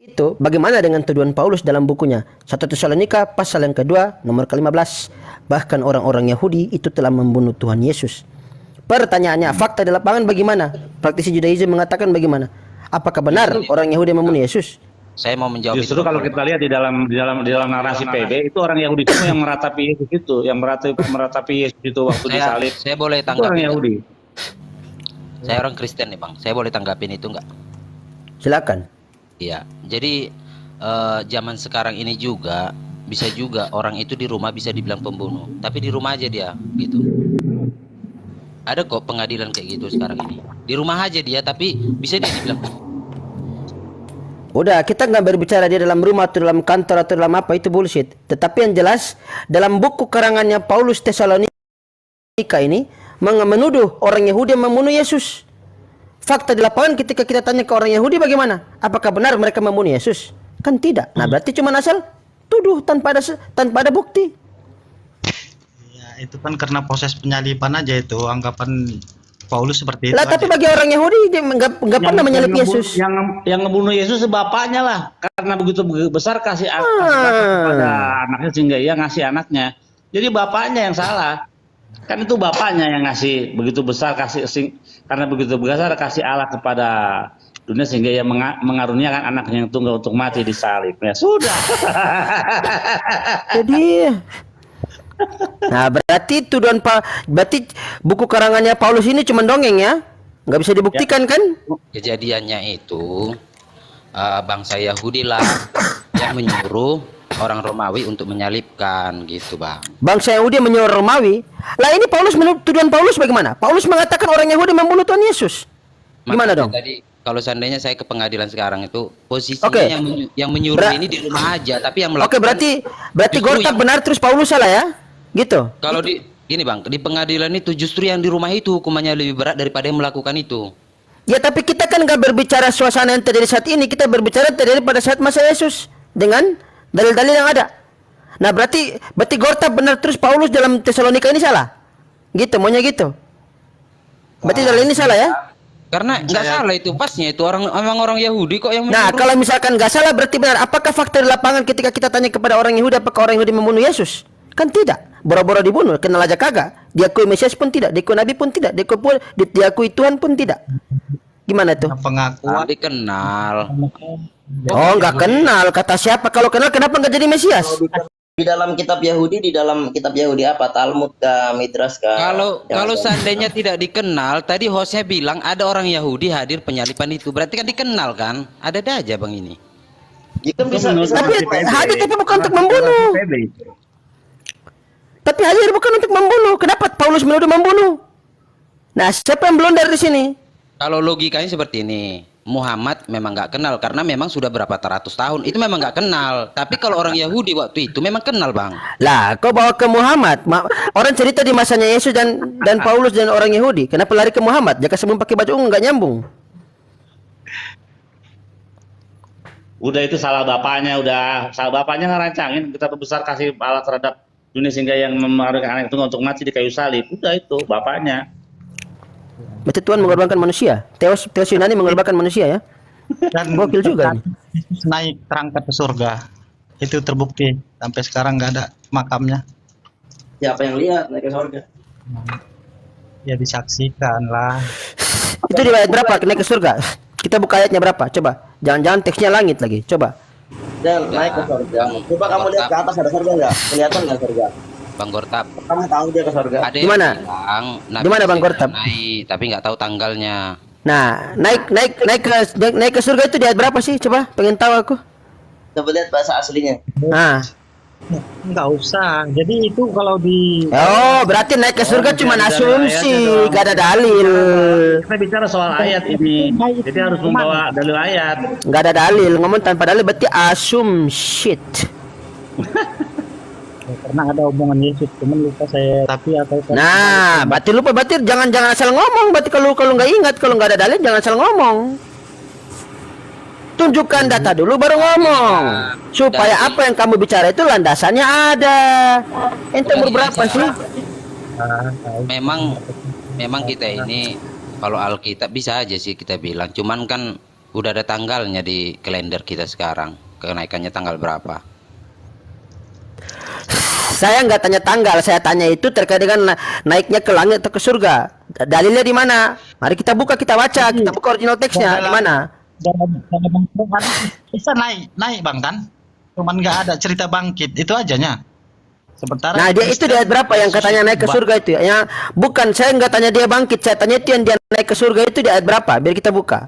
Itu bagaimana dengan tuduhan Paulus dalam bukunya 1 Tesalonika pasal yang kedua nomor ke-15, bahkan orang-orang Yahudi itu telah membunuh Tuhan Yesus. Pertanyaannya, fakta di lapangan bagaimana? Praktisi Judaism mengatakan bagaimana? Apakah benar orang Yahudi membunuh Yesus? Saya mau menjawab Justru itu. kalau kita lihat di dalam narasi PB itu orang Yahudi semua yang meratapi Yesus itu, yang meratapi Yesus itu waktu disalib. Saya boleh Itu orang tanggapin. Yahudi. Saya orang Kristen nih Bang. Saya boleh tanggapin itu enggak? Silakan. Iya. Jadi zaman sekarang ini juga bisa juga orang itu di rumah bisa dibilang pembunuh, tapi di rumah aja dia gitu. Ada kok pengadilan kayak gitu sekarang ini. Di rumah aja dia, tapi bisa dia dibilang. Udah, kita nggak berbicara dia dalam rumah atau dalam kantor atau dalam apa, itu bullshit. Tetapi yang jelas dalam buku karangannya Paulus Tesalonika ini menuduh orang Yahudi yang membunuh Yesus. Fakta di lapangan ketika kita tanya ke orang Yahudi bagaimana? Apakah benar mereka membunuh Yesus? Kan tidak. Nah, berarti cuma asal tuduh tanpa ada bukti. Ya, itu kan karena proses penyaliban aja itu anggapan Paulus seperti itu. Lah, tapi bagi orang Yahudi dia nggak pernah menyalib Yesus. Yang ngebunuh Yesus bapaknya lah, karena begitu besar kasih kepada anaknya sehingga ia ngasih anaknya. Jadi bapaknya yang salah. Kan itu bapaknya yang ngasih begitu besar karena begitu besar kasih Allah kepada dunia sehingga ia mengaruniakan anaknya yang tunggal untuk mati disalib. Ya sudah. Jadi nah, berarti tuduhan berarti buku karangannya Paulus ini cuma dongeng ya? Nggak bisa dibuktikan kan? Kejadiannya itu bangsa Yahudi lah yang menyuruh orang Romawi untuk menyalibkan gitu Bang. Bangsa Yahudi menyuruh Romawi. Lah ini tuduhan Paulus bagaimana? Paulus mengatakan orang Yahudi membunuh Tuhan Yesus. Gimana Makanya dong? Tadi kalau seandainya saya ke pengadilan sekarang itu posisinya Oke. yang menyuruh ini di rumah aja, tapi yang Oke, melakukan berarti justru Gortab yang- benar terus Paulus salah ya? Gitu. Kalau gini Bang, di pengadilan itu justru yang di rumah itu hukumannya lebih berat daripada yang melakukan itu. Ya, tapi kita kan nggak berbicara suasana yang terjadi saat ini, kita berbicara terjadi pada saat masa Yesus dengan dalil-dalil yang ada. Nah, berarti Gortab benar terus Paulus dalam Tesalonika ini salah. Gitu, maunya gitu. Berarti dalil ini salah ya? Karena nggak salah itu pasnya itu emang orang Yahudi kok yang Nah, menyuruh. kalau misalkan nggak salah berarti benar. Apakah fakta di lapangan ketika kita tanya kepada orang Yahudi apakah orang Yahudi membunuh Yesus? Kan tidak. Boro-boro dibunuh, kenal aja kagak. Diakui Mesias pun tidak, diakui Nabi pun tidak, diakui Tuhan pun tidak. Gimana tuh? pengakuan dikenal. Oh, nggak kenal. Kata siapa? Kalau kenal kenapa nggak jadi Mesias? Di dalam kitab Yahudi, di dalam kitab Yahudi apa? Talmud kah, Midrash kah? Kalau seandainya tidak dikenal, tadi hostnya bilang ada orang Yahudi hadir penyaliban itu, berarti kan dikenal kan? Ada aja Bang ini. itu bisa Tapi hadir tapi bukan untuk membunuh. Tapi hadir bukan untuk membunuh. Kenapa Paulus menuduh membunuh? Nah, siapa yang blunder di sini? Kalau logikanya seperti ini, Muhammad memang nggak kenal karena memang sudah berapa ratus tahun itu memang nggak kenal. Tapi kalau orang Yahudi waktu itu memang kenal Bang. Lah, kau bawa ke Muhammad. Orang cerita di masanya Yesus dan Paulus dan orang Yahudi. Kenapa lari ke Muhammad? Jaka sebelum pakai baju ungu nggak nyambung. Udah itu salah bapaknya ngerancangin kita besar kasih Allah terhadap dunia sehingga yang mengaruniakan anak itu untuk mati di kayu salib. Udah itu bapaknya. Berarti Tuhan mengorbankan manusia. Teos Yunani mengorbankan manusia ya. dan Gokil juga ini. Yesus naik terangkat ke surga. Itu terbukti sampai sekarang nggak ada makamnya. siapa yang lihat naik ke surga? Ya disaksikan lah. Itu di ayat berapa naik ke surga? Kita buka ayatnya berapa? Coba. Jangan-jangan teksnya langit lagi. Coba. Dan naik ke surga. Coba kamu lihat ke atas ada surga nggak? Kelihatan nggak surga? Bang Gortab. Kamu tahu dia ke surga? Ada Di yang mana? bilang Nabi Di mana, Bang Isa Gortab? naik, tapi nggak tahu tanggalnya. Nah, naik ke surga itu di ayat berapa sih? Coba, pengen tahu aku. Coba lihat bahasa aslinya. Nah. Nggak usah. Jadi itu kalau di Oh, berarti naik ke surga cuma dari asumsi, ayatnya doang. gak ada dalil. Kita bicara soal ayat ini. Jadi harus membawa dalil ayat. Gak ada dalil, ngomong tanpa dalil berarti assumption. karena ada omongan Yesus, cuman lupa saya tapi atau Nah, berarti lupa, berarti jangan asal ngomong. Berarti kalau nggak ingat, kalau nggak ada dalil jangan asal ngomong. Tunjukkan data dulu baru ngomong. Supaya apa yang kamu bicara itu landasannya ada. Ente umur berapa sih? Memang kita ini kalau Alkitab bisa aja sih kita bilang, cuman kan Udah ada tanggalnya di kalender kita sekarang. Kenaikannya tanggal berapa? Saya nggak tanya tanggal, saya tanya itu terkait dengan naiknya ke langit atau ke surga. Dalilnya di mana? Mari kita buka, kita baca, kita buka original teksnya di mana? dalam Al-Quran bisa naik bang kan, cuman nggak ada cerita bangkit itu ajanya. Sementara Nah, dia itu di ayat berapa yang katanya naik ke surga itu? Yang bukan, saya nggak tanya dia bangkit, saya tanya itu yang dia naik ke surga itu di ayat berapa? Biar kita buka.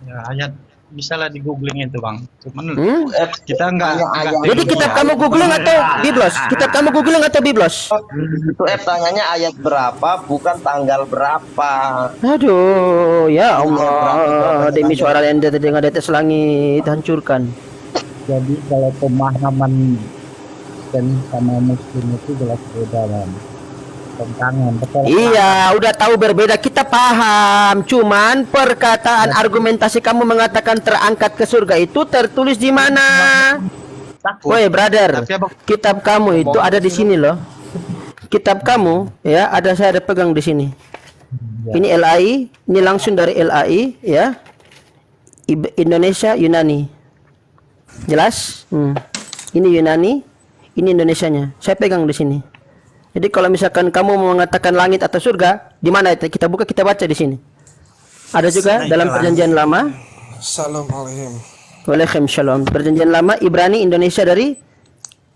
Ya, ayat bisalah di googling itu bang, cuman kita Jadi kitab kamu googling atau biblos? Kitab kamu googling atau biblos? Itu tanyanya ayat berapa, bukan tanggal berapa. Aduh, ya Allah, demi suara yang terdengar di atas langit, hancurkan. Jadi kalau pemahaman dan sama muslim itu jelas beda bang. Tentangan betul. Iya, udah tahu berbeda, kita paham. Cuman perkataan argumentasi kamu mengatakan terangkat ke surga itu tertulis di mana? Woi, brother, kitab kamu itu ada di sini loh. Kitab kamu ya, saya ada pegang di sini. Ini LAI, ini langsung dari LAI ya. Indonesia Yunani. Jelas? Ini Yunani, ini Indonesianya. Saya pegang di sini. Jadi kalau misalkan kamu mau mengatakan langit atau surga, di mana itu? Kita buka, kita baca di sini. Ada juga dalam Perjanjian Lama. Waalaikumsalam. Perjanjian Lama Ibrani Indonesia dari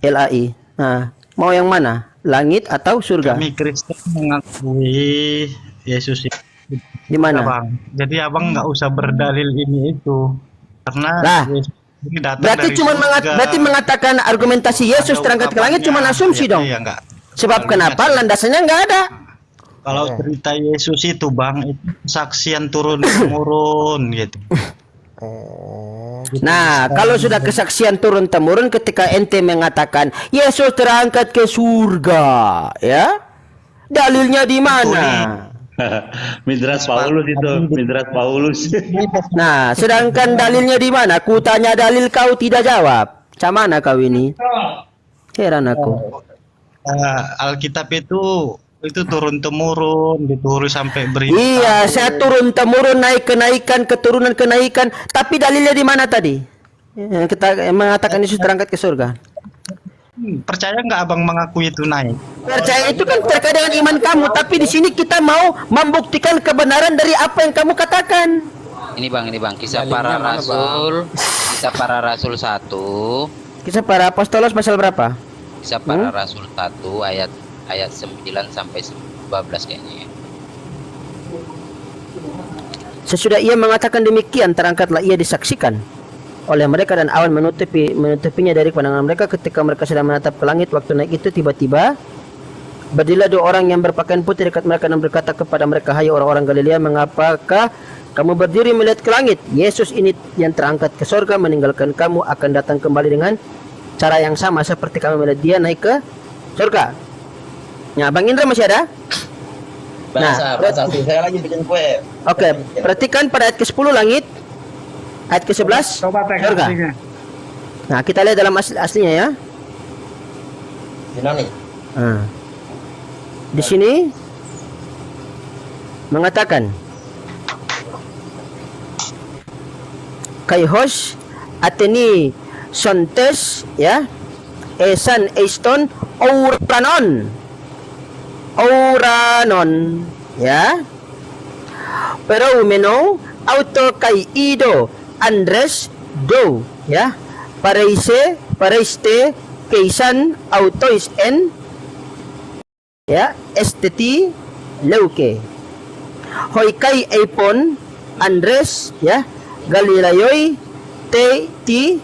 LAI. Nah, mau yang mana? Langit atau surga? Kami Kristen mengakui Yesus itu. Di mana? Bang. Jadi abang nggak usah berdalil ini itu, karena Lah, Yesus ini datang berarti dari cuma surga. berarti mengatakan argumentasi Yesus Ada terangkat ke langit cuma asumsi ya, dong. ya enggak. Sebab kenapa? Landasannya nggak ada. Kalau cerita Yesus itu bang, itu kesaksian turun temurun gitu. Nah, kalau sudah kesaksian turun temurun ketika ente mengatakan Yesus terangkat ke surga, ya, dalilnya di mana? Midras Paulus itu, Midras Paulus. Nah, sedangkan dalilnya di mana? Ku tanya dalil kau tidak jawab. Macam mana kau ini? Heran aku. Alkitab itu turun temurun, ditulis sampai beribu. Iya, saya turun temurun, naik kenaikan, keturunan kenaikan. Tapi dalilnya di mana tadi? Yang kita mengatakan Yesus terangkat ke surga. Percaya nggak abang mengakui itu naik? Percaya itu kan terkait dengan iman kamu. Tapi di sini kita mau membuktikan kebenaran dari apa yang kamu katakan. Ini bang, kisah para rasul, kisah para rasul 1. Kisah para apostolos pasal berapa? Kisah para rasul 1 ayat 9 sampai 12 kayaknya ya. Sesudah ia mengatakan demikian, terangkatlah ia disaksikan oleh mereka dan awan menutupinya dari pandangan mereka. Ketika mereka sedang menatap ke langit waktu naik itu, tiba-tiba berdirilah 2 orang yang berpakaian putih dekat mereka dan berkata kepada mereka, hai orang-orang Galilea, mengapakah kamu berdiri melihat ke langit? Yesus ini yang terangkat ke surga meninggalkan kamu akan datang kembali dengan cara yang sama seperti kami melihat dia naik ke surga. Nah, Bang Indra masih ada? Bahasa saya lagi bikin kue. Oke, perhatikan pada ayat ke-10 langit, ayat ke-11 surga. Nah, kita lihat dalam aslinya ya. Yunani. Nah, di sini mengatakan Kaihos Ateni Sontes ya Esan Eiston Auranon ya pero umeno auto kai ido Andres do ya Pareiste Keisan autois en ya esteti leuke hoi kai epon Andres ya Galilayoi ti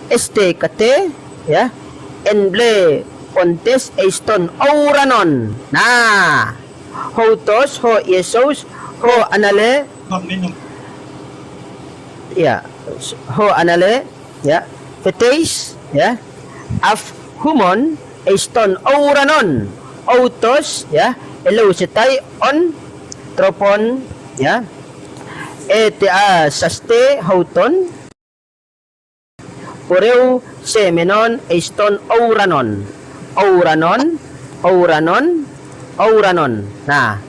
este kate ya enble pontes eiston auranon. Nah, houtos ho Yesus ho anale ya ho anale ya feteis ya af humon eiston auranon autos ya eleusetai on tropon ya etea saste houton Poreu semenon eiston auranon. Nah,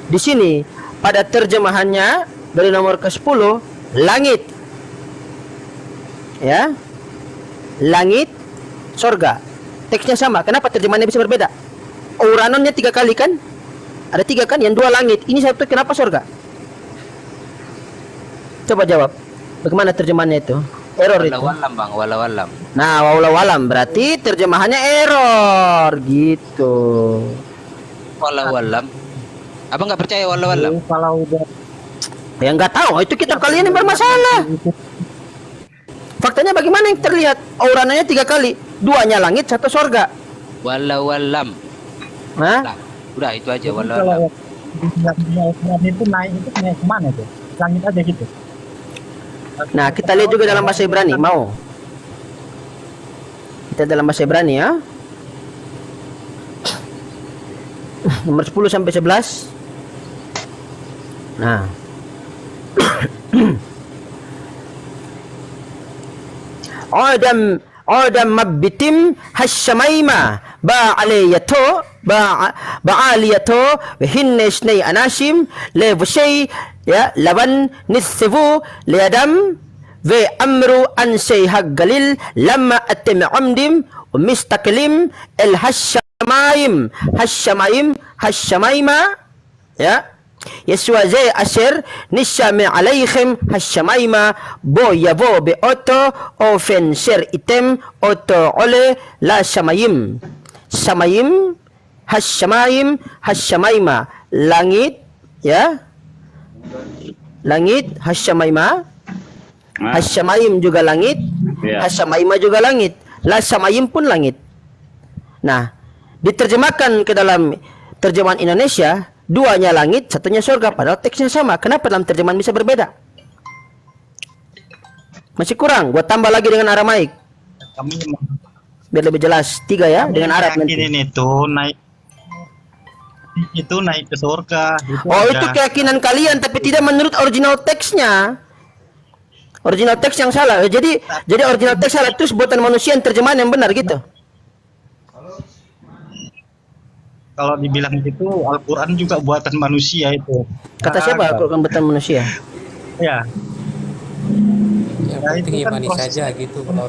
di sini pada terjemahannya dari nomor ke-10, langit. Ya. Langit, sorga. Teksnya sama. Kenapa terjemahannya bisa berbeda? Uranonnya 3 kali kan? Ada 3 kan? Yang 2 langit. Ini satu kenapa sorga? Coba jawab. Bagaimana terjemahannya itu? Error itu. Walau-walam bang, walau-walam. Nah, walau-walam berarti terjemahannya error gitu. Walau-walam. Abang nggak percaya walau-walam? Kalau udah Ya nggak tahu, itu kitab kalian yang bermasalah. Faktanya bagaimana yang terlihat? Uranonnya 3 kali, 2-nya langit, 1 sorga. Walau-walam. Hah? Nah, udah itu aja kalau walau-walam. itu naik kemana tuh? Langit aja gitu. Nah, kita lihat juga dalam bahasa Ibrani, mau? Kita dalam bahasa Ibrani ya. Nomor 10 sampai 11. Nah. Adam mabbitim hashamaima ba'aliyato hinne shnei anashim levshay ya laban nisfu liadam ve amru an shay haggalil lamma atim amdim mistaqlim el hashamaima ya Yesua zai asher nishame alaihim hashamaima bo yavo be oto ofen sher item oto ole la shamayim hashamaima langit ya langit hashamaima hashamaim juga langit hashamaima juga langit la shamayim pun langit. Nah, diterjemahkan ke dalam terjemahan Indonesia 2-nya langit, 1-nya surga, padahal teksnya sama. Kenapa dalam terjemahan bisa berbeda? Masih kurang, gua tambah lagi dengan Aramaik biar lebih jelas. 3 ya, dengan Arab nanti. Itu naik ke surga. Itu keyakinan kalian, tapi tidak menurut original teksnya. Original teks yang salah. Jadi original teks salah itu buatan manusia, yang terjemahan yang benar gitu. Kalau dibilang gitu, Al-Quran juga buatan manusia itu. Kata siapa Al-Quran buatan manusia? Ya. Yang penting imani saja gitu kalau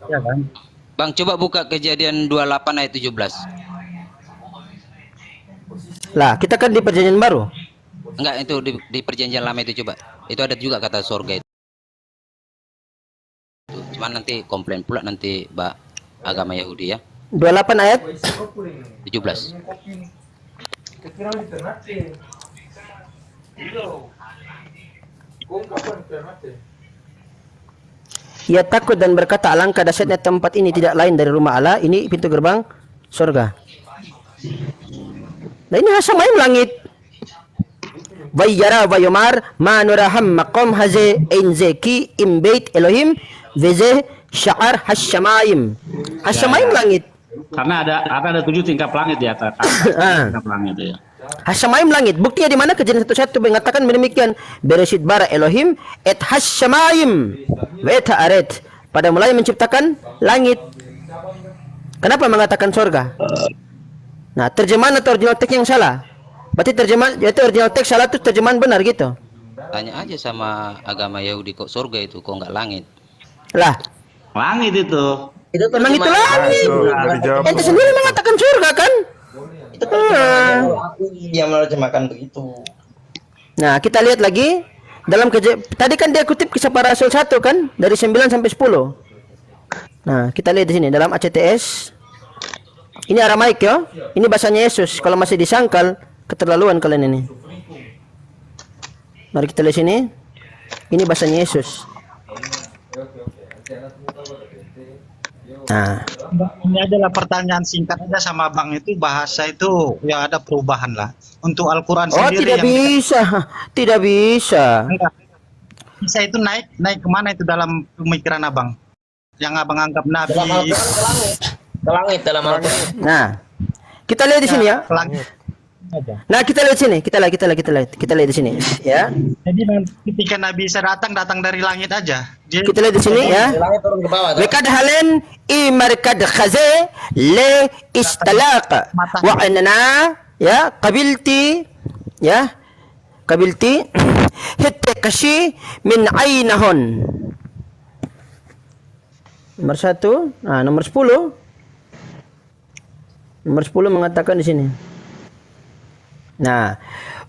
Ya kan? Bang, coba buka Kejadian 28 ayat 17. Lah, kita kan di perjanjian baru. Enggak, itu di perjanjian lama itu coba. Itu ada juga kata surga itu. Cuman nanti komplain pula nanti agama Yahudi ya. 28 ayat 17. Ia takut dan berkata, alangkah dahsyatnya tempat ini, tidak lain dari rumah Allah, ini pintu gerbang surga. Nah, ini hasamaim langit. Wayyara wayumar manuraham maqam haze inzeki imbait Elohim veze sya'ar hasyamaim. Hasyamaim langit. Karena ada 7 tingkap langit di atas. Tingkap langit ya. Hasyamaim langit. Buktinya di mana? Kejadian 1:1 mengatakan demikian. Bereshit bara Elohim et hasyamaim wa ta'aret. Pada mulai menciptakan langit. Kenapa mengatakan surga? Nah, terjemahan atau original teks yang salah. Berarti terjemahan itu original teks salah, itu terjemahan benar gitu. Tanya aja sama agama Yahudi kok surga itu, kok enggak langit? Lah, Langit itu. Itu memang itu terjemahan langit. Ente sendiri mengatakan surga kan? itu terjemahan aku yang menerjemahkan begitu. Nah, kita lihat lagi dalam tadi kan dia kutip Kisah Para Rasul 1 kan, dari 9 sampai 10. Nah, kita lihat di sini dalam ACTS. Ini Aramaik ya. Ini bahasanya Yesus. Kalau masih disangkal, keterlaluan kalian ini. Mari kita lihat sini. Ini bahasanya Yesus. Nah, Ini adalah pertanyaan singkat aja sama Bang, itu bahasa itu ya ada perubahan lah. Untuk Al-Quran oh sendiri tidak bisa, tidak bisa. enggak. Bisa itu naik kemana itu dalam pemikiran Abang? Yang Abang anggap Nabi Dalam Al-Quran ke langit dalam Al-Quran. Nah, kita lihat di sini ya. ke langit aja. Nah, kita lihat sini. Kita lihat di sini ya. Jadi ketika Nabi Isa datang dari langit aja. Kita lihat di sini ya. Di langit turun ke bawah. Lekad halen imarkad khaze le istalaq wa anna ya, kabilti, ya, kabilti, hitte kashi min ainahon. Nomor 1, nah nomor 10. Nomor 10 mengatakan di sini. Nah,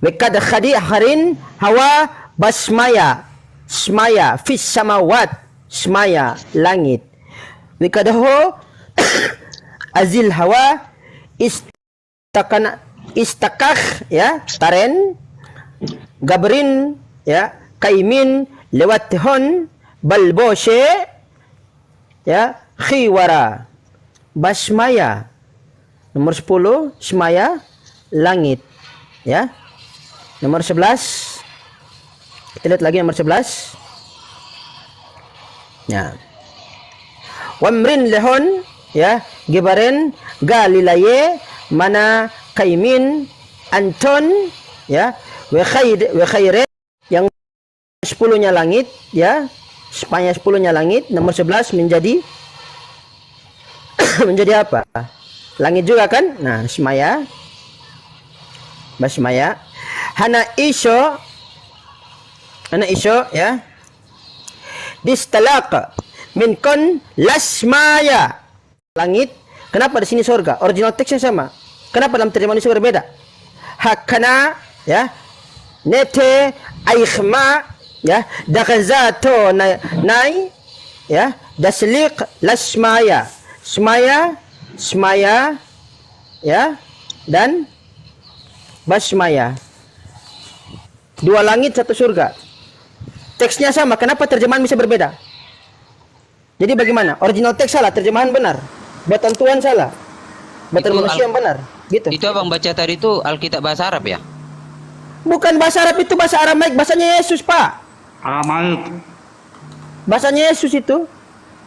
wekad khadi harin hawa basmaya, smaya fis samawat, smaya langit. Wekadahu azil hawa istakakh, ya, taren, gabrin, ya, kaimin lewat hon balboshe, ya, khiwara, basmaya. Nomor 10 smaya langit, ya. Nomor 11 kita lihat lagi nomor 11, ya, wamrin lehon, ya, gibaren galilaye mana kaimin anton, ya, we khaire yang 10-nya langit, ya, spanya 10-nya langit. Nomor 11 menjadi menjadi apa? Langit juga kan? Nah, smaya, basmaya, hana iso, ya, distalaq min kon lasmaya, langit. Kenapa di sini surga? Original teksnya sama. Kenapa dalam terjemahan ini berbeda? Hakana, ya, nete aikhma, ya, dagazato nai, ya, dasliq lasmaya, smaya, ya, dan basmaya. 2 langit 1 surga. Teksnya sama, kenapa terjemahan bisa berbeda? Jadi bagaimana? Original teks salah, terjemahan benar. Buatan Tuhan salah, buatan manusia yang benar. Gitu. Itu abang baca tadi itu Alkitab bahasa Arab ya? Bukan bahasa Arab, itu bahasa Aramaik, bahasanya Yesus, Pak. Aramaik. Bahasanya Yesus itu.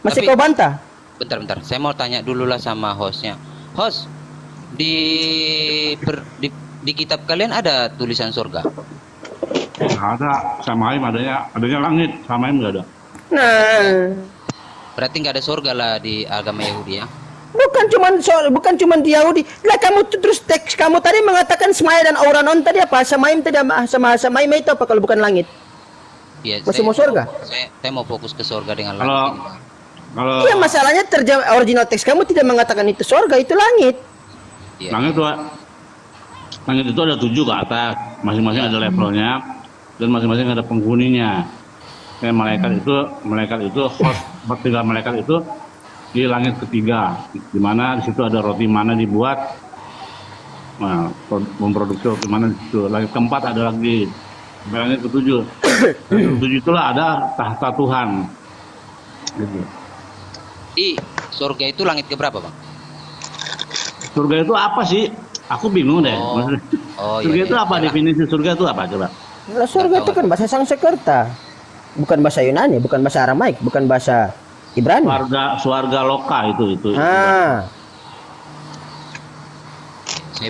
Masih Tapi- kau bantah? Bentar, saya mau tanya dulu lah sama hostnya. Host, di kitab kalian ada tulisan surga? Nggak ada, Samaim adanya langit, Samaim nggak ada. Nah, Berarti nggak ada surga lah di agama Yahudi ya? bukan cuman di Yahudi. Lah kamu terus teks kamu tadi mengatakan semaya dan auranon tadi apa? Samaim tadi sama samaim itu apa kalau bukan langit? Iya. Masih mau surga? Saya mau fokus ke surga dengan Kalau langit ini. kalau Iya, masalahnya original teks kamu tidak mengatakan itu surga, itu langit. Iya. langit itu ada 7 ke atas, masing-masing ada levelnya dan masing-masing ada penghuninya. Kayak malaikat itu host 3 malaikat itu di langit ketiga, di mana di situ ada roti mana dibuat, nah, memproduksi roti mana di situ. Langit keempat ada lagi, langit ketujuh. Langit ketujuh itulah ada tahta Tuhan. Gitu. Di surga itu langit keberapa bang? Surga itu apa sih? Aku bingung deh. Oh. Maksudnya, Oh, surga iya, itu iya. apa? Yalah. Definisi surga itu apa coba? Lah, surga itu kan bahasa Sanskerta. Bukan bahasa Yunani, bukan bahasa Aramaik, bukan bahasa Ibrani. Swarga loka itu. Ah,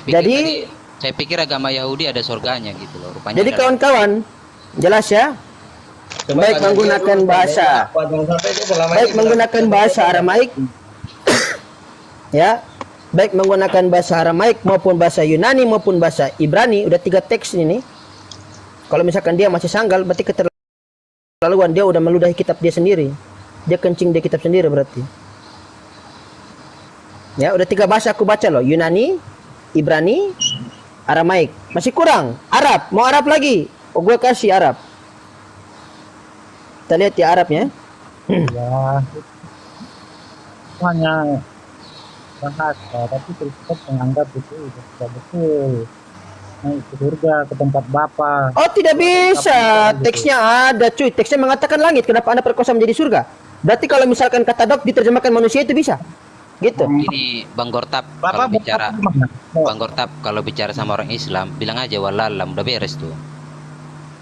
Jadi- saya pikir agama Yahudi ada surganya gitu loh. Rupanya jadi ada- kawan-kawan, jelas ya? Baik menggunakan bahasa Baik menggunakan bahasa Aramaik, ya, baik menggunakan bahasa Aramaik maupun bahasa Yunani maupun bahasa Ibrani, udah 3 teks ini. Kalau misalkan dia masih sanggal, berarti keterlaluan, dia udah meludahi kitab dia sendiri. Dia kencing dia kitab sendiri berarti. Ya, udah 3 bahasa aku baca loh, Yunani, Ibrani, Aramaik. Masih kurang Arab, mau Arab lagi? Oh, gue kasih Arab. Kita lihat ya Arabnya. Ya, itu hanya bahasa, tapi Kristen menganggap itu sudah betul. Naik ke surga, ke tempat Bapa. Oh, tidak bisa. Teksnya ada, cuy. Teksnya mengatakan langit. Kenapa Anda perkosa menjadi surga? Berarti kalau misalkan kata dok diterjemahkan manusia itu bisa. Gitu. Ini Bang Gortap kalau Bapak bicara mana? Bang Gortap kalau bicara sama orang Islam bilang aja walalam udah beres tuh.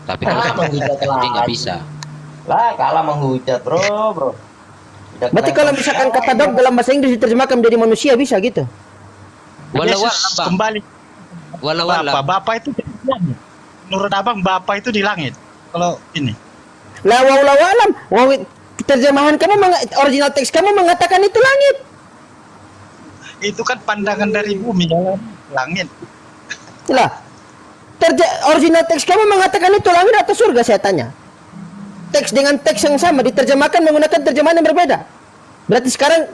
Tapi kalau sama Yahudi nggak bisa. Lah, kalah menghujat, bro. Udah Berarti kena- kalau misalkan kata dok dalam bahasa Inggris diterjemahkan menjadi manusia bisa gitu. Walau Yesus Bang. kembali Walau Bapak itu di langit. Menurut abang Bapak itu di langit. Kalau ini La wallahu alam. Terjemahan kamu original teks kamu mengatakan itu langit. itu kan pandangan dari bumi, langit. Lah, original teks kamu mengatakan itu langit atau surga, saya tanya. Teks dengan teks yang sama diterjemahkan menggunakan terjemahan yang berbeda. Berarti sekarang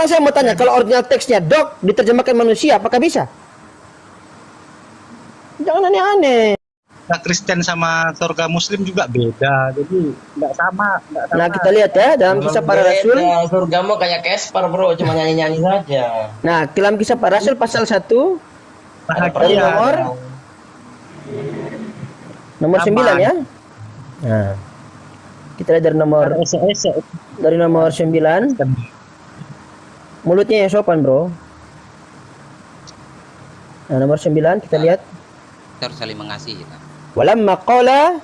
saya mau tanya, kalau original teksnya dog diterjemahkan manusia, apakah bisa? Jangan aneh-aneh. Nah, Kristen sama surga Muslim juga beda, jadi nggak sama. Nah, kita lihat ya dalam kisah para rasul. Beda, surgamu kayak Casper bro, cuma nyanyi-nyanyi saja. Nah, dalam kisah para rasul pasal 1 Ada dari nomor 9 ya. Nah, kita lihat dari nomor 9. Mulutnya yang sopan, bro. Nah, nomor 9 kita lihat. Kita harus saling mengasihi. Walamma qala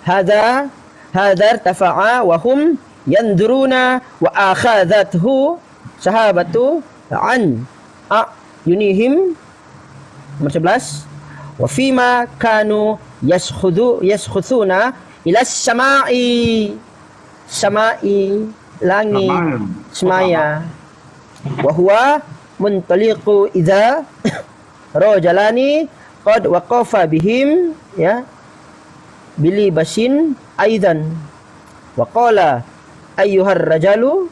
hadza irtafa'a wa hum yanzuruna wa akhadhathu sahabatu an yunihim. Nomor 11. Wa fima kanu yaskhuduna ila samai langit semaya wa huwa muntaliqu idza rajalani qad waqafa bihim ya bili basin aidan wa qala ayyuhar rajalul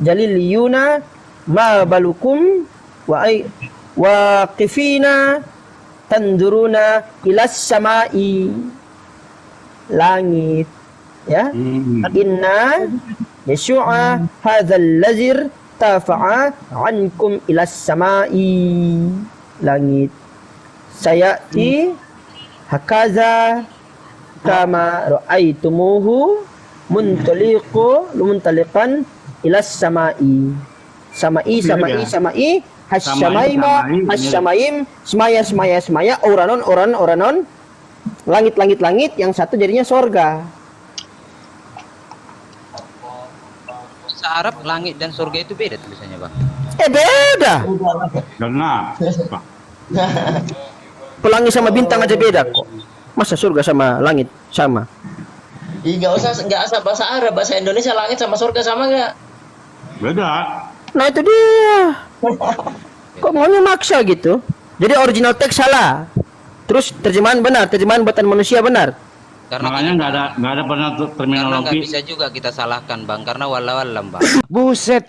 jaliliyuna ma balukum wa qifina tanduruna ilas samai langit ya inna yashu'a hadzal lazir tafa'a ankum ilas samai langit sayati hakaza kama ra'aitumuhu muntaliqan ilas samai hasyamaim semaya oranon langit yang satu jadinya sorga. Bahasa Arab langit dan surga itu beda tulisannya, Bang. Beda. Karena Pelangi sama bintang aja beda kok. Masa surga sama langit sama? Nggak usah bahasa Arab, bahasa Indonesia langit sama surga sama nggak? beda. Nah itu dia. Kok maunya maksa gitu? Jadi original teks salah. Terus terjemahan benar, terjemahan buatan manusia benar. Karena Makanya nggak ada pernah karena nggak terminologi. bisa juga kita salahkan, Bang, karena wallahualam, Bang. Buset.